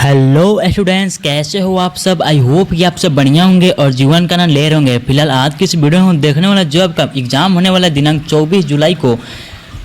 Hello students, कैसे हो आप सब। आई होप कि आप सब बढ़िया होंगे और जीवन का आनंद ले रहे होंगे। फिलहाल आज की इस वीडियो में हम देखने वाला जो आपका एग्जाम होने वाला दिनांक 24 जुलाई को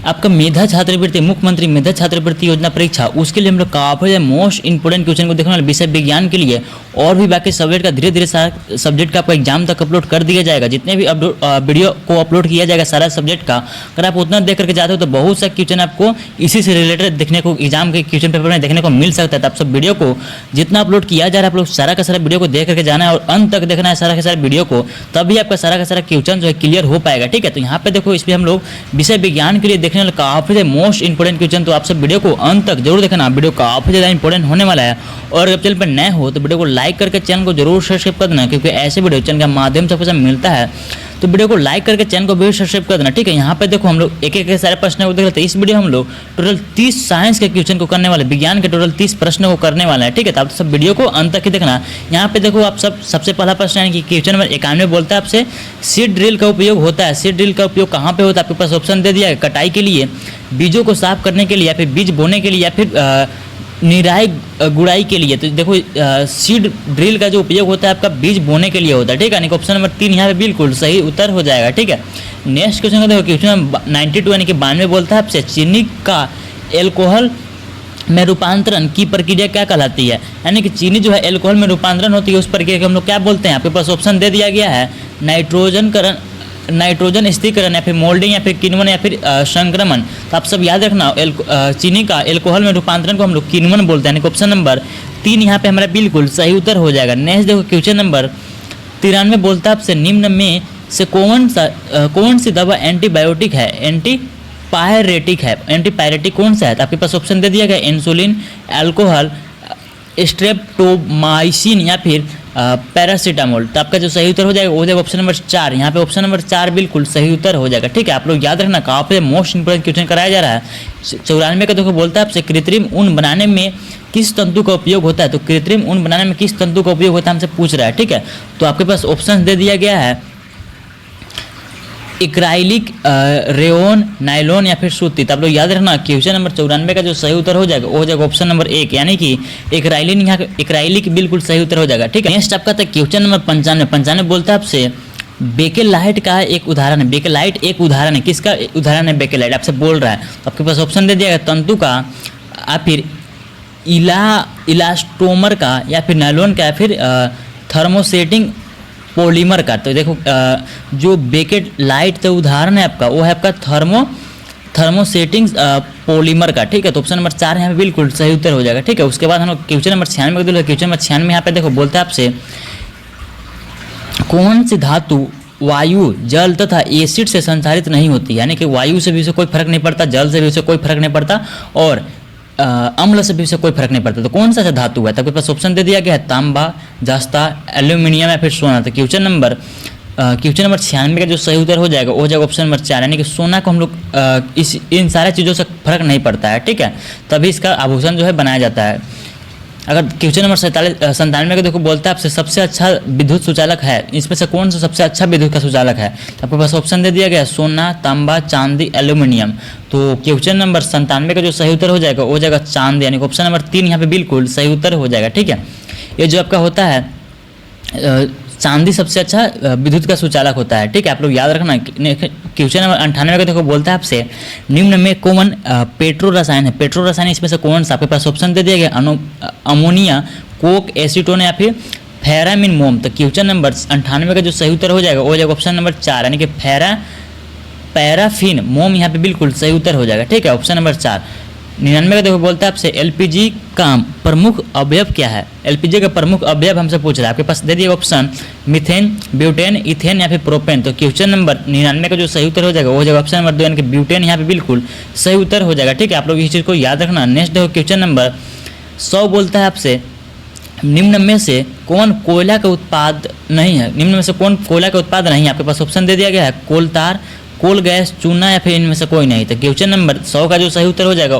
आपका मेधा छात्रवृत्ति मुख्यमंत्री मेधा छात्रवृत्ति योजना परीक्षा, उसके लिए हम लोग काफ़ी मोस्ट इंपोर्टेंट क्वेश्चन को देखने वाले विषय विज्ञान के लिए और भी बाकी सब्जेक्ट का धीरे धीरे सारा सब्जेक्ट का आपका एग्जाम तक अपलोड कर दिया जाएगा। जितने भी वीडियो को अपलोड किया जाएगा सारा सब्जेक्ट का, अगर आप उतना देख करके जाते हो तो बहुत सा क्वेश्चन आपको इसी से रिलेटेड देखने को एग्जाम के क्वेश्चन पेपर में देखने को मिल सकता है। तो आप सब वीडियो को जितना अपलोड किया जा रहा है आप लोग सारा का सारा वीडियो को देख करके जाना है और अंत तक देखना है सारा का सारा वीडियो को, तभी आपका सारा का सारा क्वेश्चन जो है क्लियर हो पाएगा। ठीक है, तो यहाँ पे देखो इसमें हम लोग विषय विज्ञान के लिए देखने वाले काफ़ी मोस्ट इंपोर्टेंट क्वेश्चन, तो आप सब वीडियो को अंत तक जरूर देखना। वीडियो काफ़ी ज़्यादा इंपॉर्टेंट होने वाला है और अगर चैनल पर नए हो तो वीडियो को लाइक करके चैनल को जरूर सब्सक्राइब कर देना, क्योंकि ऐसे वीडियो चैनल के माध्यम से आपको मिलता है। तो वीडियो को लाइक करके चैनल को भी सब्सक्राइब कर देना। ठीक है, यहाँ पे देखो हम लोग एक एक सारे प्रश्न को देख लेते हैं। इस वीडियो हम लोग टोटल 30 साइंस के क्वेश्चन को करने वाले, विज्ञान के टोटल 30 प्रश्नों को करने वाला है। ठीक है, तो आप सब वीडियो को अंत तक ही देखना। यहाँ पे देखो आप सब सबसे पहला प्रश्न है कि क्वेश्चन नंबर 91 बोलता है आपसे सीड ड्रिल का उपयोग होता है। सीड ड्रिल का उपयोग कहाँ पे होता है, आपके पास ऑप्शन दे दिया है। कटाई के लिए, बीजों को साफ करने के लिए, या फिर बीज बोने के लिए, या फिर निराई गुड़ाई के लिए। तो देखो सीड ड्रिल का जो उपयोग होता है आपका बीज बोने के लिए होता है। ठीक है, यानी कि ऑप्शन नंबर 3 यहाँ पे बिल्कुल सही उत्तर हो जाएगा। ठीक है, नेक्स्ट क्वेश्चन का देखो क्वेश्चन नंबर 92 यानी कि 92 बोलता है आपसे चीनी का एल्कोहल में रूपांतरण की प्रक्रिया क्या कहलाती है। यानी कि चीनी जो है एल्कोहल में रूपांतरण होती है, उस प्रक्रिया को हम लोग क्या बोलते हैं। आपके पास ऑप्शन दे दिया गया है नाइट्रोजन स्थिरीकरण, या फिर मोल्डिंग, या फिर किण्वन, या फिर संक्रमण। तो आप सब याद रखना चीनी का एल्कोहल में रूपांतरण को हम लोग किण्वन बोलते हैं। ऑप्शन नंबर 3 यहाँ पे हमारा बिल्कुल सही उत्तर हो जाएगा। नेक्स्ट देखो क्वेश्चन नंबर 93 बोलता है आपसे निम्न में से कौन सी दवा एंटीबायोटिक है, एंटीपायरेटिक है। एंटीपायरेटिक कौन सा है, तो आपके पास ऑप्शन दे दिया गया इंसुलिन, अल्कोहल, स्ट्रेप्टोमाइसिन, या फिर पैरासीटामोल। तो आपका जो सही उत्तर हो जाएगा वो जाएगा ऑप्शन नंबर 4। यहाँ पे ऑप्शन नंबर 4 बिल्कुल सही उत्तर हो जाएगा। ठीक है, आप लोग याद रखना काफ़ी मोस्ट इंपोर्टेंट क्वेश्चन कराया जा रहा है। 94 का देखो बोलता है आपसे कृत्रिम ऊन बनाने में किस तंतु का उपयोग होता है। तो कृत्रिम ऊन बनाने में किस तंतु का उपयोग होता है हमसे पूछ रहा है। ठीक है, तो आपके पास ऑप्शन दे दिया गया है एक्राइलिक, रेयोन, नायलॉन, या फिर सूती। तो आप लोग याद रखना क्वेश्चन नंबर 94 का जो सही उत्तर हो जाएगा वो हो जाएगा ऑप्शन नंबर 1, यानी कि एक्राइलिक बिल्कुल सही उत्तर हो जाएगा। ठीक है, नेक्स्ट आपका था क्वेश्चन नंबर 95 बोलता है आपसे बेकेलाइट का एक उदाहरण है। बेकेलाइट एक उदाहरण है, किसका उदाहरण है बेकेलाइट आपसे बोल रहा है। तो आपके पास ऑप्शन दे दिया गया तंतु का, या फिर इलास्टोमर का, या फिर नायलॉन का, या फिर थर्मोसेटिंग पॉलीमर का। तो देखो जो बेकेट लाइट का उदाहरण है आपका वो है आपका थर्मोसेटिंग पॉलीमर का। ठीक है, तो ऑप्शन नंबर 4 यहाँ पे बिल्कुल सही उत्तर हो जाएगा। ठीक है, उसके बाद हम लोग क्वेश्चन नंबर 96 क्वेश्चन नंबर 96 यहाँ पे देखो बोलता है आपसे कौन सी धातु वायु, जल तथा एसिड से संचारित नहीं होती। यानी कि वायु से भी उसे कोई फर्क नहीं पड़ता, जल से भी उसे कोई फर्क नहीं पड़ता, और अम्ल से भी उसे कोई फर्क नहीं पड़ता। तो कौन सा धातु है, तो आपके पास ऑप्शन दे दिया गया है तांबा, जस्ता, एल्यूमिनियम, या फिर सोना। तो क्वेश्चन नंबर 96 का जो सही उत्तर हो जाएगा वो हो जाएगा ऑप्शन नंबर 4, यानी कि सोना को हम लोग इन सारे चीज़ों से फर्क नहीं पड़ता है। ठीक है, तभी इसका आभूषण जो है बनाया जाता है। अगर क्वेश्चन नंबर 97 का देखो बोलता है आपसे सबसे अच्छा विद्युत सुचालक है, इसमें से कौन सा सबसे अच्छा विद्युत का सुचालक है। आपके पास ऑप्शन दे दिया गया सोना, तांबा, चांदी, एल्यूमिनियम। तो क्वेश्चन नंबर 97 का जो सही उत्तर हो जाएगा वो हो जाएगा चांदी, यानी ऑप्शन नंबर 3 यहाँ पे बिल्कुल सही उत्तर हो जाएगा। ठीक है, ये जो आपका होता है चांदी सबसे अच्छा विद्युत का सुचालक होता है। ठीक है, आप लोग याद रखना। क्वेश्चन नंबर 98 का देखो बोलता है आपसे निम्न में कौन पेट्रो रसायन है। पेट्रो रसायन इसमें से कौन सा, आपके पास ऑप्शन दे दिया गया अमोनिया, कोक, एसीटोन, या फिर फेरामिन मोम। तो क्वेश्चन नंबर 98 का जो सही उत्तर हो जाएगा वो हो जाएगा ऑप्शन नंबर 4, यानी कि पैराफिन मोम यहाँ पे बिल्कुल सही उत्तर हो जाएगा। ठीक है, ऑप्शन नंबर 4। 99 का देखो बोलता है आपसे एलपीजी का प्रमुख अवयव क्या है। एलपीजी का प्रमुख अवयव हमसे पूछ रहा है। आपके पास दे दिया ऑप्शन मीथेन, ब्यूटेन, इथेन, या फिर प्रोपेन। तो क्वेश्चन नंबर 99 का जो सही उत्तर हो जाएगा वो हो जाएगा ऑप्शन नंबर 2, यानी कि ब्यूटेन यहाँ पे बिल्कुल सही उत्तर हो जाएगा। ठीक है, आप लोग इस चीज़ को याद रखना। नेक्स्ट देखो क्वेश्चन नंबर 100 बोलता है आपसे निम्न में से कौन कोयला का उत्पाद नहीं है। निम्न में से कौन कोयला का उत्पाद नहीं है। आपके पास ऑप्शन दे दिया गया है कोल तार, कोल गैस, चूना, या फिर इनमें से कोई नहीं। तो क्वेश्चन नंबर 100 का जो सही उत्तर हो जाएगा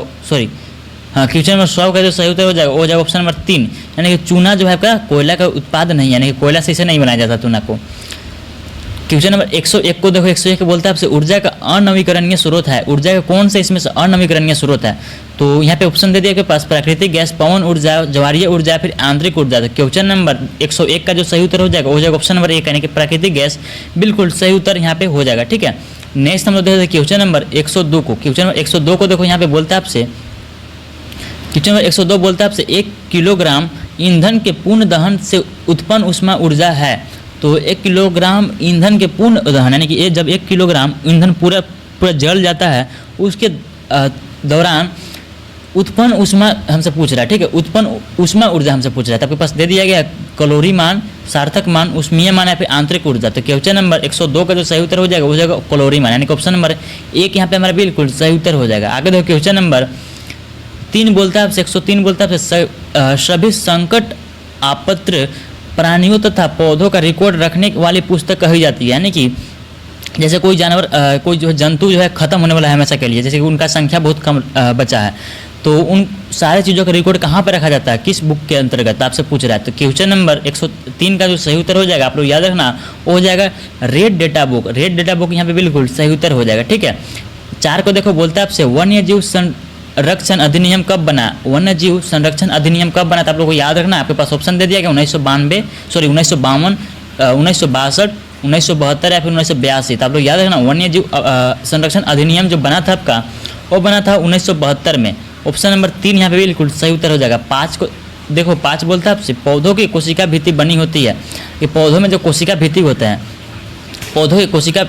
क्वेश्चन नंबर 100 का जो सही उत्तर हो जाएगा वो हो जाएगा ऑप्शन नंबर 3, यानी कि चूना जो है आपका कोयला का उत्पाद नहीं है, यानी कि कोयला से इसे नहीं बनाया जाता चूना को। क्वेश्चन नंबर 101 को देखो, 101 बोलता है आपसे ऊर्जा का अनवीकरणीय स्रोत है, ऊर्जा का कौन सा इसमें से अनवीकरणीय स्रोत है। तो यहाँ पे ऑप्शन दे दिया के पास प्राकृतिक गैस, पवन ऊर्जा, ज्वारीय ऊर्जा, फिर आंतरिक ऊर्जा। तो क्वेश्चन नंबर 101 का जो सही उत्तर हो जाएगा वो हो जाएगा ऑप्शन नंबर 1 यानी कि प्राकृतिक गैस, बिल्कुल सही उत्तर यहाँ पे हो जाएगा। ठीक है, नेक्स्ट हम लोग देखते हैं क्वेश्चन नंबर 102 को। क्वेश्चन नंबर 102 को देखो, यहाँ पे बोलता है आपसे, क्वेश्चन नंबर 102 बोलता है आपसे 1 किलोग्राम ईंधन के पूर्ण दहन से उत्पन्न ऊष्मा ऊर्जा है। तो 1 किलोग्राम ईंधन के पूर्ण दहन यानी कि ये जब 1 किलोग्राम ईंधन पूरा पूरा जल जाता है उसके दौरान उत्पन्न ऊष्मा हमसे पूछ रहा है। ठीक है, उत्पन्न ऊष्मा ऊर्जा हमसे पूछ रहा है। तो आपके पास दे दिया गया कैलोरी मान, सार्थक मान, ऊष्मीय मान या फिर आंतरिक ऊर्जा। तो क्वेश्चन नंबर 102 का जो सही उत्तर हो जाएगा वो हो जाएगा कैलोरी मान, यानी कि ऑप्शन नंबर 1 यहाँ पे हमारा बिल्कुल सही उत्तर हो जाएगा। आगे देखो क्वेश्चन नंबर 3 बोलता है आपसे, 103 बोलता है आपसे सभी संकट आपत्र प्राणियों तथा पौधों का रिकॉर्ड रखने वाली पुस्तक कही जाती है। यानी कि जैसे कोई जानवर कोई जो जंतु जो है खत्म होने वाला है हमेशा के लिए, जैसे कि उनका संख्या बहुत कम बचा है, तो उन सारे चीज़ों का रिकॉर्ड कहाँ पर रखा जाता है, किस बुक के अंतर्गत आपसे पूछ रहा है। तो क्वेश्चन नंबर 103 का जो सही उत्तर हो जाएगा, आप लोग याद रखना, वो हो जाएगा red data book. Red data book यहाँ पे बिल्कुल सही उत्तर हो जाएगा। ठीक है, 4 को देखो, बोलता है आपसे वन्य जीव संरक्षण अधिनियम कब बना, वन्य जीव संरक्षण अधिनियम कब बना। तो आप लोग को याद रखना, आपके पास ऑप्शन दे दिया गया 1952, 1952, 1962, 1972 या फिर 1982। तो आप लोग याद रखना, वन्य जीव संरक्षण अधिनियम जो बना था आपका, वो बना था 1972 में। ऑप्शन नंबर 3 यहाँ पे बिल्कुल सही उत्तर हो जाएगा। 5 को देखो, 5 बोलता है आपसे पौधों की कोशिका भित्ति बनी होती है। ये पौधों में जो कोशिका भित्ति होता है, पौधों की कोशिका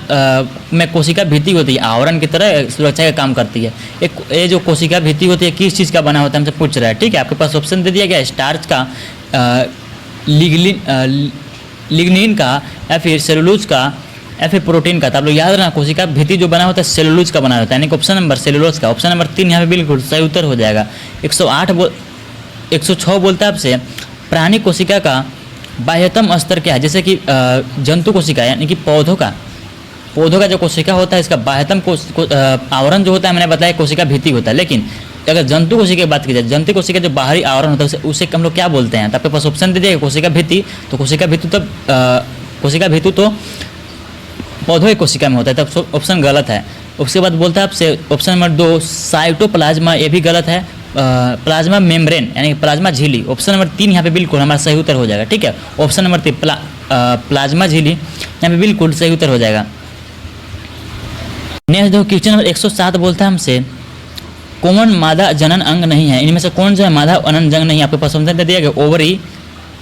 में कोशिका भित्ति होती है, आवरण की तरह सुरक्षा का काम करती है। एक ये जो कोशिका भित्ति होती है किस चीज़ का बना होता है हमसे पूछ रहा है। ठीक है, आपके पास ऑप्शन दे दिया गया है स्टार्च का, लिग्निन का, या फिर सेलुलोज का, या फिर प्रोटीन का। तो आप लोग याद रखना, कोशिका भित्ति जो बना होता है सेलुलोज का बना होता है, यानी कि ऑप्शन नंबर सेलुलोज का। ऑप्शन नंबर 3 यहाँ पे बिल्कुल सही उत्तर हो जाएगा। 106 बोलता है आपसे प्राणी कोशिका का बाह्यतम स्तर क्या है। जैसे कि जंतु कोशिका यानी कि पौधों का जो कोशिका होता है, इसका बाह्यतम आवरण जो होता है, मैंने बताया कोशिका भित्ति होता है। लेकिन अगर जंतु कोशिका की बात की जाए, जंतु कोशिका जो बाहरी आवरण होता है उसे हम लोग क्या बोलते हैं। तो आपके पास ऑप्शन दे दिया कोशिका भित्ति। तो कोशिका भित्ति तो पौधों की कोशिका में होता है, तब ऑप्शन गलत है। उसके बाद बोलता है आपसे ऑप्शन नंबर 2 साइटोप्लाज्मा, ये भी गलत है। प्लाज्मा मेम्ब्रेन यानी कि प्लाज्मा झिल्ली। ऑप्शन नंबर 3 यहाँ पे बिल्कुल हमारा सही उत्तर हो जाएगा। ठीक है, ऑप्शन नंबर 3 प्लाज्मा झिल्ली यहाँ पे बिल्कुल सही उत्तर हो जाएगा। नेक्स्ट देखो क्वेश्चन नंबर 107 बोलता है हमसे कौन मादा जनन अंग नहीं है। इनमें से कौन सा मादा जनन अंग नहीं है। आपके पास ऑप्शन दे दिया गया ओवरी,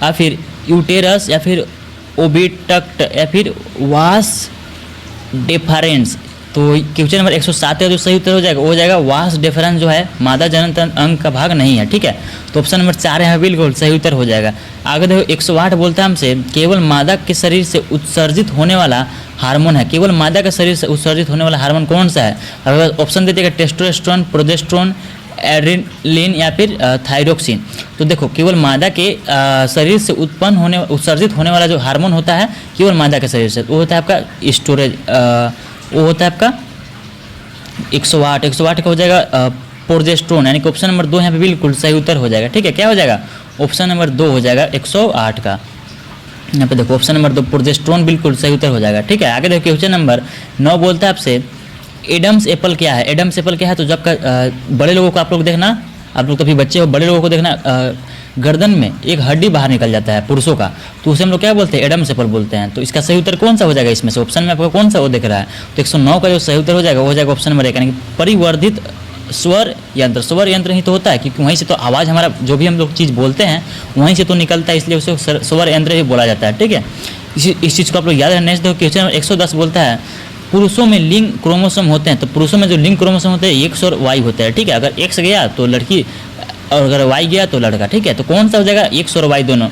या फिर यूटेरस, या फिर ओबिटक्ट, या फिर वास डिफरेंस। तो क्वेश्चन नंबर 107 का जो सही उत्तर हो जाएगा वो हो जाएगा वास डिफरेंस जो है मादा जनन अंग का भाग नहीं है। ठीक है, तो ऑप्शन नंबर 4 यहाँ बिल्कुल सही उत्तर हो जाएगा। आगे देखो 108 बोलता है हमसे केवल मादा के शरीर से उत्सर्जित होने वाला हार्मोन है। केवल मादा के शरीर से उत्सर्जित होने वाला हार्मोन कौन सा है। अगर ऑप्शन दे देगा टेस्टोस्टेरोन, प्रोजेस्टेरोन, एड्रेनलिन या फिर थायरोक्सिन। तो देखो केवल मादा के शरीर से उत्सर्जित होने वाला जो हार्मोन होता है केवल मादा के शरीर से, वो होता है आपका स्टोरेज, वो होता है आपका 108 का हो जाएगा प्रोजेस्टेरोन, यानी कि ऑप्शन नंबर 2 यहाँ पे बिल्कुल सही उत्तर हो जाएगा। ठीक है, क्या हो जाएगा, ऑप्शन नंबर 2 हो जाएगा 108 का। यहाँ पे देखो ऑप्शन नंबर 2 प्रोजेस्टेरोन बिल्कुल सही उत्तर हो जाएगा। ठीक है, आगे देखो क्वेश्चन नंबर 9 बोलता है आपसे एडम्स एप्पल क्या है। एडम्स एप्पल क्या है, तो जब बड़े लोगों को आप लोग देखना, आप लोग कभी बच्चे हो, बड़े लोगों को देखना गर्दन में एक हड्डी बाहर निकल जाता है पुरुषों का, तो उसे हम लोग क्या बोलते हैं, एडम्स एप्पल बोलते हैं। तो इसका सही उत्तर कौन सा हो जाएगा इसमें से, ऑप्शन में आपको कौन सा वो दिख रहा है। तो 109 का जो सही उत्तर हो जाएगा वो हो जाएगा ऑप्शन नंबर 1, यानी कि परिवर्धित स्वर यंत्र। स्वर यंत्र ही तो होता है, क्योंकि वहीं से तो आवाज़ हमारा जो भी हम लोग चीज़ बोलते हैं वहीं से तो निकलता है, इसलिए उसे स्वर यंत्र ही बोला जाता है। ठीक है, इस चीज़ को आप लोग याद रखना। नेक्स्ट देखो क्वेश्चन नंबर 110 बोलता है पुरुषों में लिंग क्रोमोसोम होते हैं। तो पुरुषों में जो लिंग क्रोमोसोम होते हैं एक्स और वाई होते हैं। ठीक है, अगर एक्स गया तो लड़की और अगर वाई गया तो लड़का। ठीक है, तो कौन सा हो जाएगा, एक्स और वाई दोनों,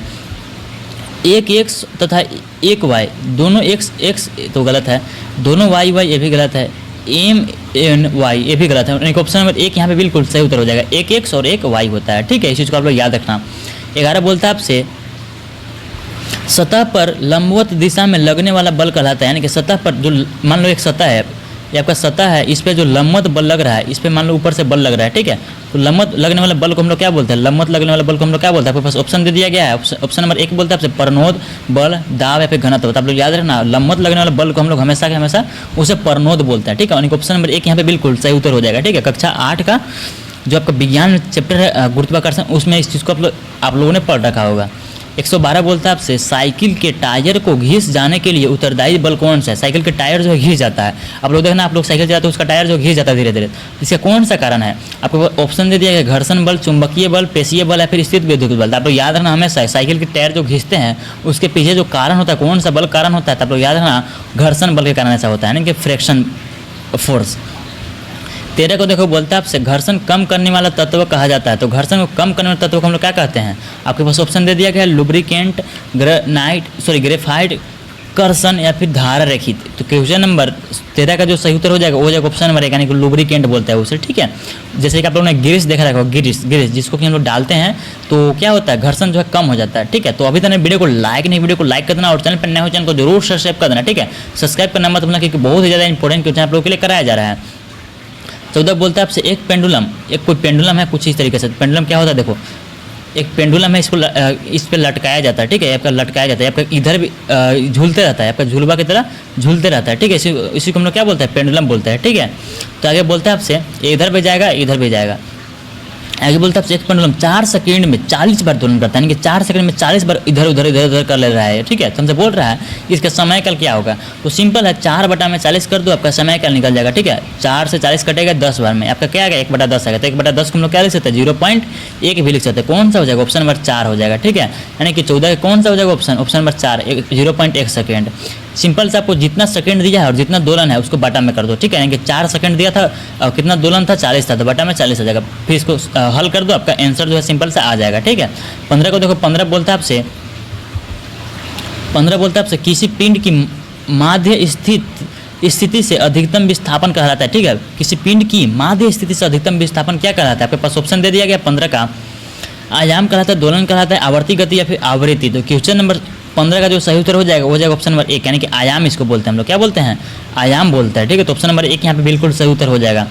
एक एक्स तथा एक वाई, दोनों एक्स तो गलत है, दोनों वाई ये भी गलत है, एम एन वाई ये भी गलत है। ऑप्शन नंबर 1 यहाँ पे बिल्कुल सही उत्तर हो जाएगा, एक एक्स और एक वाई होता है। ठीक है, इस चीज़ को आप लोग याद रखना। 11 बोलता है आपसे सतह पर लंबवत दिशा में लगने वाला बल कहलाता है, यानी कि सतह पर जो मान लो एक सतह है, ये आपका सतह है, इस पे जो लंबवत बल लग रहा है, इस पे मान लो ऊपर से बल लग रहा है, ठीक है। तो लंबवत लगने वाला बल को हम लोग क्या बोलते हैं, लंबवत लगने वाला बल को हम लोग क्या बोलते हैं, आपके पास ऑप्शन दे दिया गया है। ऑप्शन नंबर 1 बोलते हैं आपसे प्रणोद बल, दाब या फिर घनत्व। तो आप लोग याद रखना, लंबवत लगने वाला बल को हम लोग हमेशा के हमेशा उसे प्रणोद बोलते हैं, ठीक है। और ऑप्शन नंबर 1 यहाँ पे बिल्कुल सही उत्तर हो जाएगा, ठीक है। कक्षा 8 का जो आपका विज्ञान चैप्टर है गुरुत्वाकर्षण, उसमें इस चीज़ को आप लोगों ने पढ़ रखा होगा। 112 बोलता है आपसे साइकिल के टायर को घिस जाने के लिए उत्तरदायी बल कौन सा है। साइकिल के टायर जो घिस जाता है, आप लोग देखना, आप लोग साइकिल चलाते हो उसका टायर जो घिस जाता है धीरे धीरे, इसका कौन सा कारण है। आपको ऑप्शन दे दिया गया घर्षण बल, चुंबकीय बल, पेशीय बल या फिर स्थित विद्युत बल। आप लोग याद रखना हमेशा साइकिल के टायर जो घिसते हैं उसके पीछे जो कारण होता है, कौन सा बल कारण होता है, तो आप लोग याद रखना घर्षण बल के कारण ऐसा होता है, यानी कि फ्रिक्शन फोर्स। 13 को देखो, बोलता है आपसे घर्षण कम करने वाला तत्व कहा जाता है। तो घर्षण को कम करने वाले तत्व को हम लोग क्या कहते हैं, आपके पास ऑप्शन दे दिया गया है लुब्रिकेंट, ग्रेफाइट, कर्षण या फिर धारा रेखित। तो क्वेश्चन नंबर 13 का जो सही उत्तर हो जाएगा वो हो जाएगा ऑप्शन नंबर 1, यानी कि लुब्रिकेंट बोलता है उसे, ठीक है। जैसे कि आप लोगों ने ग्रीस देखा रखा, ग्रीस जिसको कि हम लोग डालते हैं तो क्या होता है, घर्षण जो है कम हो जाता है, ठीक है। तो अभी तक वीडियो को लाइक नहीं, वीडियो को लाइक कर देना और चैनल पर नए हो चैनल को जरूर सब्सक्राइब कर देना, ठीक है। सब्सक्राइब करना मत भूलना, क्योंकि बहुत ही ज़्यादा इंपॉर्टेंट क्वेश्चन आप लोगों के लिए कराया जा रहा है। 14 बोलता है आपसे एक पेंडुलम, एक कोई पेंडुलम है कुछ इस तरीके से। पेंडुलम क्या होता है, देखो एक पेंडुलम है, इसको इस पे लटकाया जाता है, ठीक है। आपका लटकाया जाता है, आपका इधर भी झूलते रहता है, आपका झूलवा की तरह झूलते रहता है, ठीक है। इसी को हम लोग क्या बोलते हैं, पेंडुलम बोलते हैं, ठीक है। तो आगे बोलते हैं आपसे इधर भी जाएगा, इधर भी जाएगा। आगे बोलता है आपसे एक पेंडुलम 4 सेकंड में 40 बार दोलन करता है, यानी कि 4 सेकंड में 40 बार इधर उधर कर ले रहा है, ठीक है। तो हमसे बोल रहा है कि इसका समय काल क्या होगा। तो सिंपल है, 4/40 कर दो, आपका समय काल निकल जाएगा, ठीक है। 4 से 40 कटेगा 10 बार में, आपका क्या आएगा 1/10 आएगा। तो 1/10 को हम लोग क्या लिख सकते हैं, 0.1 भी लिख सकते हैं। कौन सा हो जाएगा, ऑप्शन नंबर 4 हो जाएगा, ठीक है। यानी कि 14 कौन सा हो जाएगा ऑप्शन नंबर 4, 0.1 सेकेंड। सिंपल से आपको जितना सेकंड दिया है और जितना दोलन है उसको बटा में कर दो, ठीक है। यानी कि 4 सेकंड दिया था और कितना दोलन था 40 था, तो बटा में 40 आ जाएगा। फिर इसको हल कर दो, आपका आंसर जो है सिंपल से आ जाएगा, ठीक है। 15 को देखो, 15 बोलता है आपसे किसी पिंड की माध्य स्थिति से अधिकतम विस्थापन कहलाता है, ठीक है। किसी पिंड की माध्य स्थिति से अधिकतम विस्थापन क्या कहलाता है, आपके पास ऑप्शन दे दिया गया 15 का। आयाम कहलाता है, दोलन कहलाता है, आवर्ती गति या फिर आवृत्ति। तो क्वेश्चन नंबर 15 का जो सही उत्तर हो जाएगा ऑप्शन नंबर 1, यानी कि आयाम इसको बोलते हैं हम लोग, क्या बोलते हैं, आयाम बोलते हैं, ठीक है। तो ऑप्शन नंबर 1 यहाँ पे बिल्कुल सही उत्तर हो जाएगा।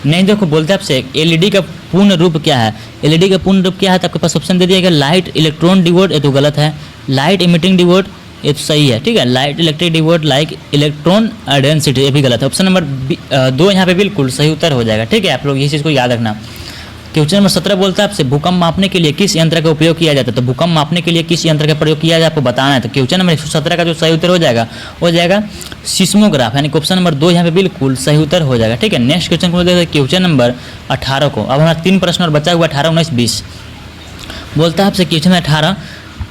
नहीं देखो, बोलते हैं आपसे एलईडी का पूर्ण रूप क्या है। एलईडी का पूर्ण रूप क्या है, तो आपके पास ऑप्शन दे दिया गया लाइट इलेक्ट्रॉन डिवोड, ये तो गलत है। लाइट इमिटिंग डिवोड, ये तो सही है, ठीक है। लाइट इलेक्ट्रिक डिवोड, लाइक इलेक्ट्रॉन डेंसिटी, ये भी गलत है। ऑप्शन नंबर 2 यहाँ पे बिल्कुल सही उत्तर हो जाएगा, ठीक है। आप लोग ये चीज़ को याद रखना। क्वेश्चन नंबर 17 बोलता है आपसे भूकंप मापने के लिए किस यंत्र का उपयोग किया जाता है। तो भूकंप मापने के लिए किस यंत्र का प्रयोग किया जाए आपको बताना है। तो क्वेश्चन नंबर 117 का जो सही उत्तर हो जाएगा सिस्मोग्राफ, यानी कि ऑप्शन नंबर 2 यहाँ पे बिल्कुल सही उत्तर हो जाएगा, ठीक है। नेक्स्ट क्वेश्चन को देखते हैं, क्वेश्चन नंबर 18 को। अब हमारा 3 प्रश्न और बचा हुआ 18, 19, 20। बोलता है आपसे क्वेश्चन 18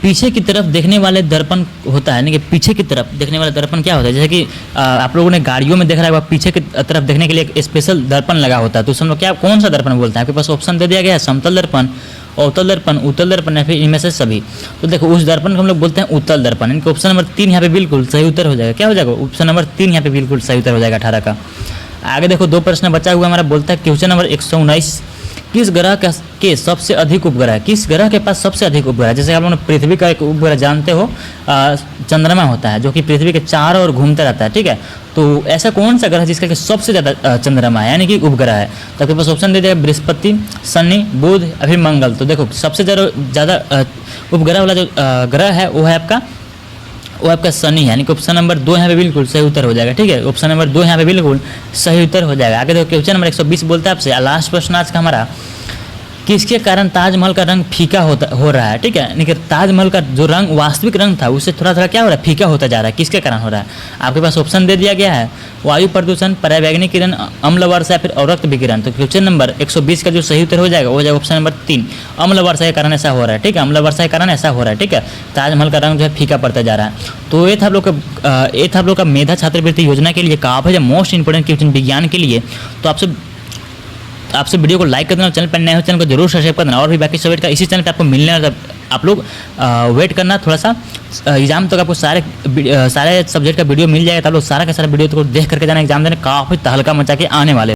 पीछे की तरफ देखने वाले दर्पण होता है, यानी कि पीछे की तरफ देखने वाला दर्पण क्या होता है। जैसे कि आप लोगों ने गाड़ियों में देखा है पीछे की तरफ देखने के लिए एक स्पेशल दर्पण लगा होता है, तो हम लोग क्या कौन सा दर्पण बोलते हैं। आपके पास ऑप्शन दे दिया गया है समतल दर्पण, अवतल दर्पण, उत्तल दर्पण या फिर इनमें से सभी। तो देखो उस दर्पण को हम लोग बोलते हैं उत्तल दर्पण, इनका ऑप्शन नंबर 3 यहाँ पे बिल्कुल सही उत्तर हो जाएगा। क्या हो जाएगा, ऑप्शन नंबर 3 यहाँ पे बिल्कुल सही उत्तर हो जाएगा 18 का। आगे देखो 2 प्रश्न बचा हुआ हमारा। बोलता है क्वेश्चन नंबर 119 किस ग्रह के सबसे अधिक उपग्रह है। किस ग्रह के पास सबसे अधिक उपग्रह है। जैसे आप लोगों ने पृथ्वी का एक उपग्रह जानते हो, चंद्रमा होता है जो कि पृथ्वी के चारों ओर घूमता रहता है, ठीक है। तो ऐसा कौन सा ग्रह है जिसका कि सबसे ज़्यादा चंद्रमा है, यानी कि उपग्रह है। तो आपके पास ऑप्शन दे दिया बृहस्पति, शनि, बुध या फिर मंगल। तो देखो सबसे ज़्यादा उपग्रह वाला जो ग्रह है वो आपका शनि है, यानी कि ऑप्शन नंबर 2 यहाँ पे बिल्कुल सही उत्तर हो जाएगा, ठीक है। ऑप्शन नंबर 2 यहाँ पे बिल्कुल सही उत्तर हो जाएगा। आगे देखो क्वेश्चन नंबर 120 बोलता है आपसे लास्ट प्रश्न आज का हमारा, किसके कारण ताजमहल का रंग फीका हो रहा है, ठीक है। यानी कि ताजमहल का जो रंग वास्तविक रंग था उससे थोड़ा थोड़ा क्या हो रहा है, फीका होता जा रहा है। किसके कारण हो रहा है, आपके पास ऑप्शन दे दिया गया है वायु प्रदूषण, परावैंगनिक किरण, अम्ल वर्षा या फिर अवरक्त विकिरण। तो क्वेश्चन नंबर 120 का जो सही उत्तर हो जाएगा ऑप्शन नंबर 3, अम्ल वर्षा के कारण ऐसा हो रहा है, ठीक है। अम्ल वर्षा के कारण ऐसा हो रहा है, ठीक है। ताजमहल का रंग जो है फीका पड़ता जा रहा है। तो ये था आप लोग का मेधा छात्रवृत्ति योजना के लिए काफ़ी मोस्ट इंपोर्टेंट क्वेश्चन विज्ञान के लिए। तो आपसे वीडियो को लाइक कर देना, चैनल पर नए हो चैनल को जरूर सब्सक्राइब कर देना, और भी बाकी सब्जेक्ट का इसी चैनल पे आपको मिलने वाला। आप लोग वेट करना थोड़ा सा, एग्जाम तक आपको सारे सब्जेक्ट का वीडियो मिल जाएगा। तो आप लोग सारा का सारा वीडियो को देख करके जाना, एग्जाम देने काफ़ी तहलका मचा के आने वाले।